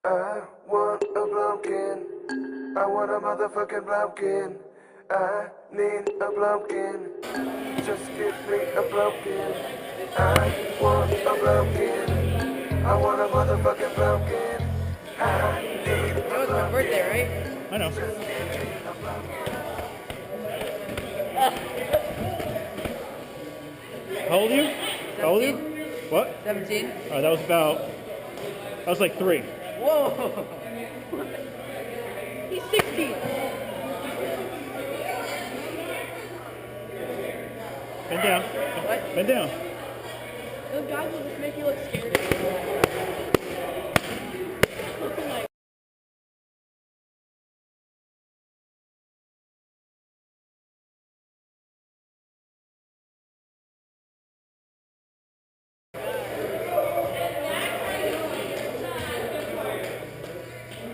I want a blumpkin. I want a motherfucking blumpkin. I need a blumpkin. Just give me a blumpkin. I want a blumpkin. I want a motherfucking blumpkin. I need a blumpkin. That was my birthday, right? I know. How old are you? How old are you? What? 17. That was like 3. Whoa! He's 16. Bend down. What? Bend down. Those guys will just make you look scared.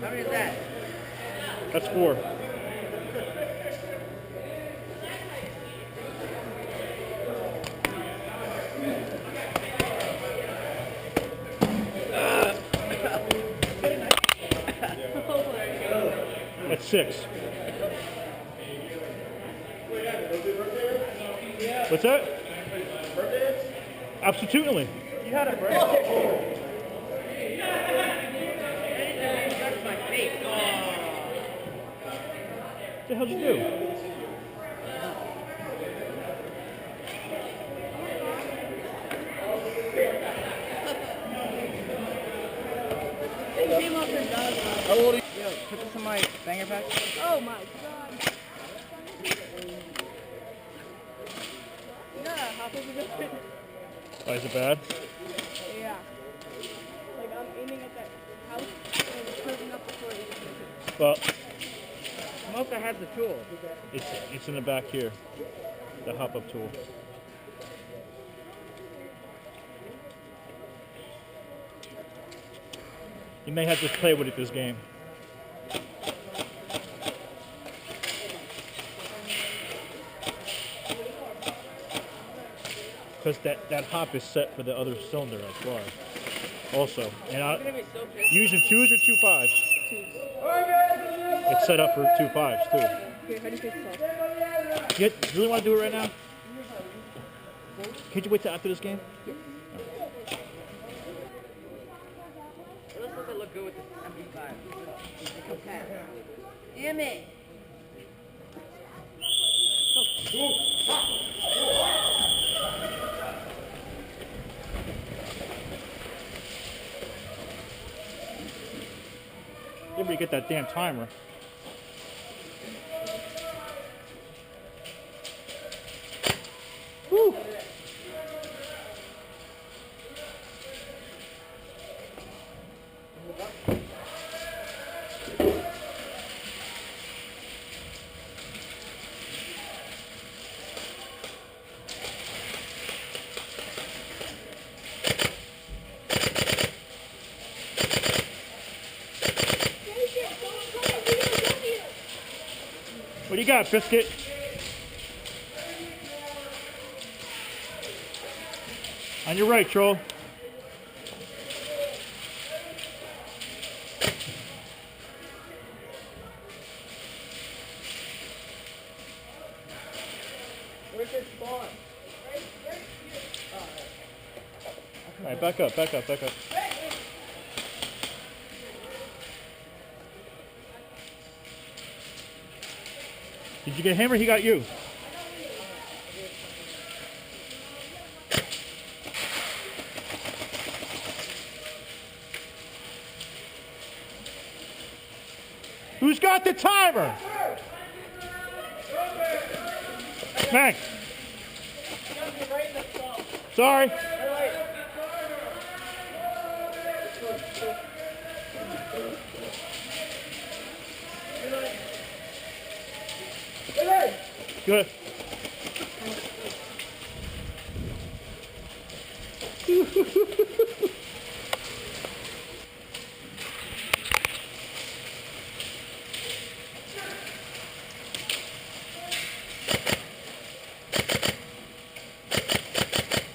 How many is that? That's 4. That's 6. What's that? Absolutely. You had a birthday. That's my face. What the hell did you do? They came up and done. How old are you? Yo, put this in my banger pack. Oh my god. Yeah, how big is it? Oh, is it bad? Yeah. Like I'm aiming at that house and it's curving up before it even hits it. Well, Mocha has the tool. it's in the back here. The hop-up tool. You may have to play with it this game. Because that hop is set for the other cylinder as well. Also, and using 2s or 2 5s. It's set up for 2 5s too. Okay, how do you take this off? You really want to do it right now? Can't you wait till after this game? Let's look good with this MP5. Damn it! You better get that damn timer. Woo! What do you got, Bizkit? On your right, Troll. Where's your spawn? All right, back up, back up, back up. Did you get him or he got you? Who's got the timer? Max. Sorry. Good.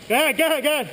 Go ahead, go ahead, go ahead.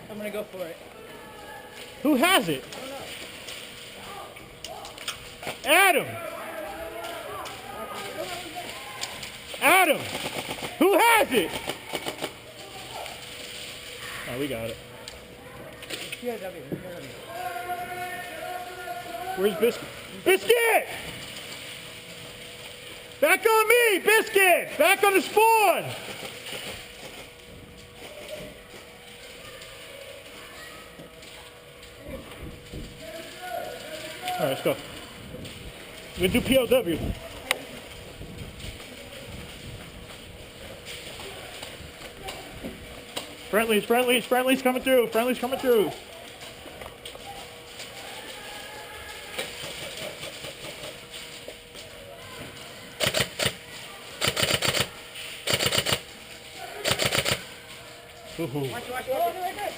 I'm gonna go for it. Who has it? I don't know. Adam! Adam! Who has it? Oh, we got it. POW. Where's Bizkit? Bizkit! Back on me, Bizkit! Back on the spawn! All right, let's go. We're gonna do POW. Friendlies coming through. Friendlies coming through. Ooh. Watch. Oh, right there.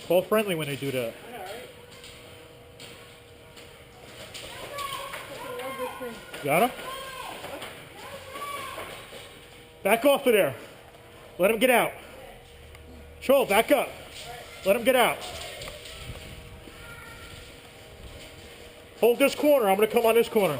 Call friendly when they do that. Got him? Back off of there. Let him get out. Troll, back up. Let him get out. Hold this corner. I'm going to come on this corner.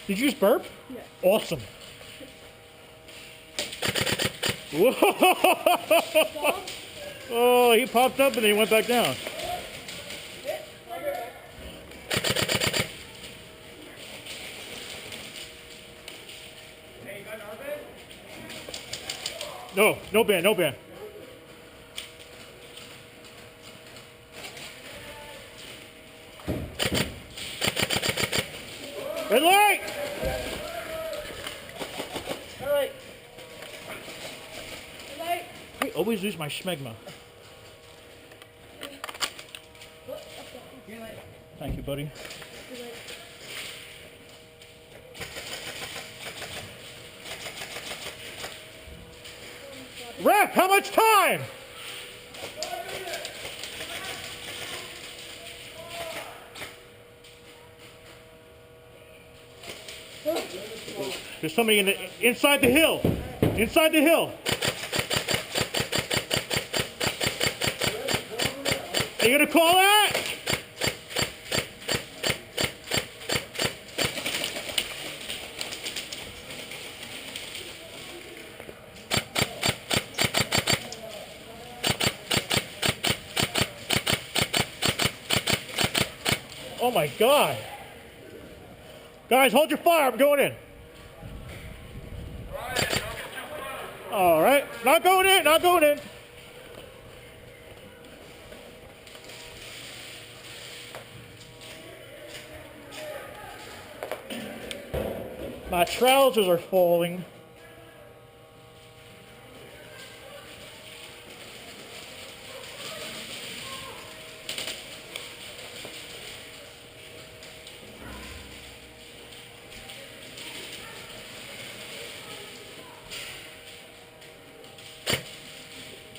Did you just burp? Yeah. Awesome. Whoa. Oh, he popped up and then he went back down. No ban. Red light! I always lose my schmegma. Thank you, buddy. Ref, how much time? There's somebody inside the hill. Inside the hill. Are you gonna call that? Oh my God. Guys, hold your fire. I'm going in. All right. Not going in. My trousers are falling.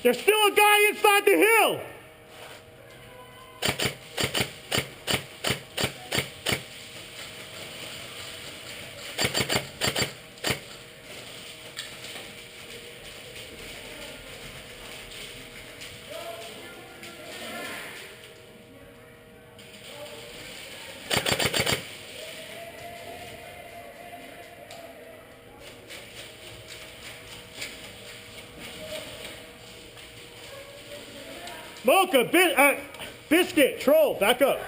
There's still a guy inside the hill. Boca, Bizkit, Troll, back up.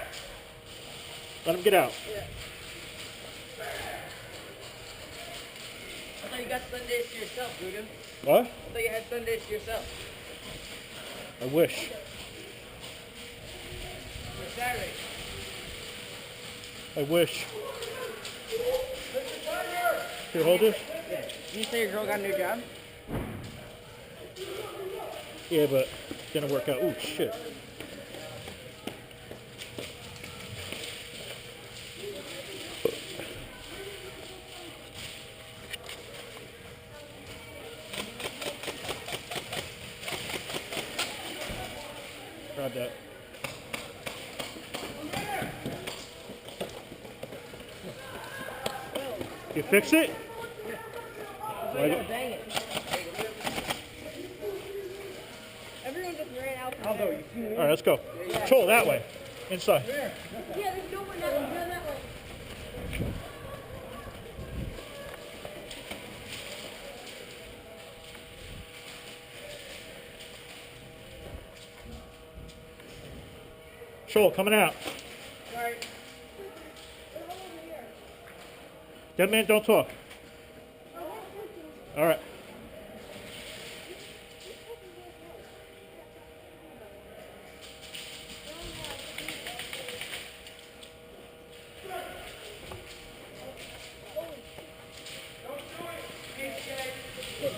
Let him get out. Yeah. I thought you got Sundays to yourself, Dugan. What? I thought you had Sundays to yourself. I wish. Or Saturday. I wish. Here, hold this. Yeah. Did you say your girl got a new job? Yeah, but it didn't work out. Ooh, shit. Grab that. You fix it? Why you bang it? Everyone just ran out. I'll go. All right, let's go. Troll that way. Inside. Yeah, there's no one that can go that way. Troll coming out. Sorry. Dead man, don't talk. All right.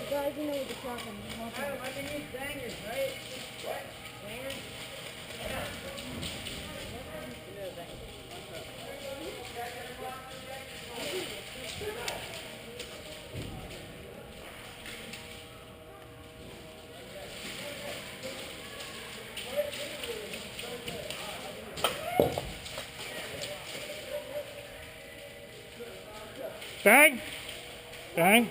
Guys, you know what the problem is. I can use bangers, right? What? Bangers? Bang. Bang.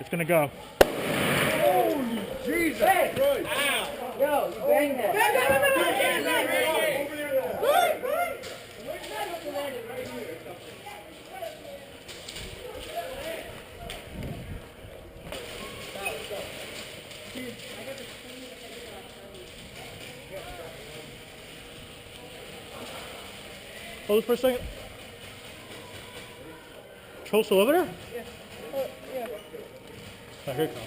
It's gonna go. Holy Jesus! Hey! Ow! Yo, you banged that. Hold it for a second. Troll still over there? Yeah. Yeah. Oh, here it comes.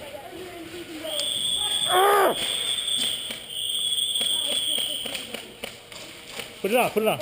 Put it on, put it on.